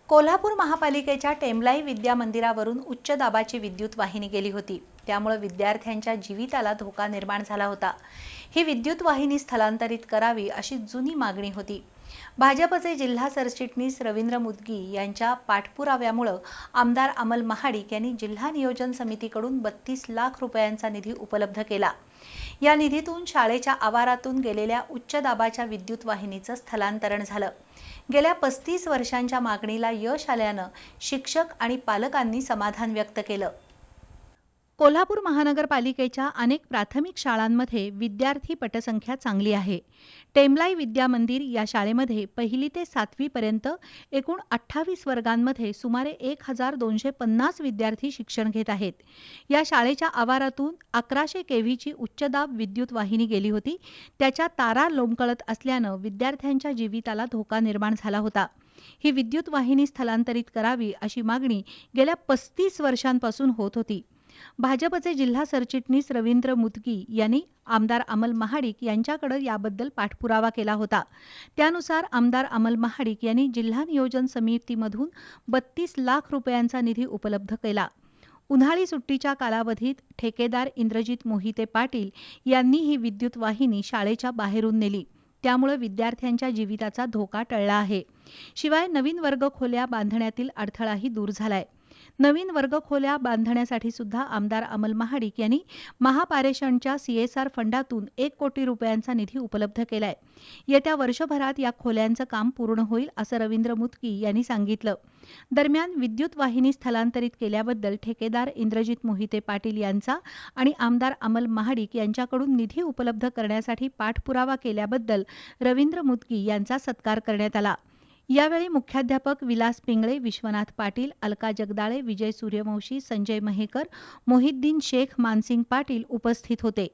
कोल्हापूर महापालिकेच्या टेमलाई विद्या मंदिरावरून उच्च दाबाची विद्युत वाहिनी गेली होती। त्यामुळे विद्यार्थ्यांच्या जीविताला धोका निर्माण झाला होता। ही विद्युत वाहिनी स्थलांतरित करावी अशी जुनी मागणी होती। भाजपचे जिल्हा सरचिटणीस रवींद्र मुदगी यांच्या पाठपुराव्यामुळे आमदार अमल महाडिक यांनी जिल्हा नियोजन समितीकडून 32 लाख रुपयांचा निधी उपलब्ध केला। या निधीतून शाळेच्या आवारातून गेलेल्या उच्च दाबाच्या विद्युत वाहिनीचं स्थलांतरण झालं। गेल्या 35 वर्षांच्या मागणीला यश आल्यानं शिक्षक आणि पालकांनी समाधान व्यक्त केलं। कोल्हापूर महानगरपालिकेच्या अनेक प्राथमिक शाळांमध्ये विद्यार्थी पटसंख्या चांगली आहे। टेमलाई विद्या मंदिर या शाळेमध्ये 1ली ते 7वी पर्यंत एकूण 28 वर्गांमध्ये सुमारे 1250 विद्यार्थी शिक्षण घेत आहेत। या शाळेच्या आवारातून 1100 केव्हीची उच्चदाब विद्युत वाहिनी गेली होती। त्याच्या तारा लोंबकळत असल्यानं विद्यार्थ्यांच्या जीविताला धोका निर्माण झाला होता। ही विद्युत वाहिनी स्थलांतरित करावी अशी मागणी गेल्या 35 वर्षांपासून होत होती। भाजपचे जिल्हा सरचिटणीस रवींद्र मुदगी यांनी आमदार अमल महाडिक यांच्याकडे याबद्दल पाठपुरावा केला होता। त्यानुसार आमदार अमल महाडिक यांनी जिल्हा नियोजन समितीमधून 32 लाख रुपयांचा निधी उपलब्ध केला। उन्हाळी सुट्टीच्या कालावधीत ठेकेदार इंद्रजित मोहिते पाटील यांनी ही विद्युत वाहिनी शाळेच्या बाहेरून नेली। त्यामुळे विद्यार्थ्यांच्या जीविताचा धोका टळला आहे। शिवाय नवीन वर्गखोल्या बांधण्यातील अडथळाही दूर झालाय। नवीन वर्गखोल्या बांधण्यासाठी सुद्धा आमदार अमल महाडिक यांनी महापारेषणच्या CSR फंडातून 1 कोटी रुपयांचा निधी उपलब्ध केलाय। येत्या वर्षभरात या खोल्यांचं काम पूर्ण होईल असं रवींद्र मुदगी यांनी सांगितलं। दरम्यान विद्युत वाहिनी स्थलांतरित केल्याबद्दल ठेकेदार इंद्रजित मोहिते पाटील यांचा आणि आमदार अमल महाडिक यांच्याकडून निधी उपलब्ध करण्यासाठी पाठपुरावा केल्याबद्दल रवींद्र मुदगी यांचा सत्कार करण्यात आला। यावेळी मुख्याध्यापक विलास पिंगळे, विश्वनाथ पाटील, अलका जगदाळे, विजय सूर्यवंशी, संजय महेकर, मोहिद्दीन शेख, मानसिंग पाटील उपस्थित होते।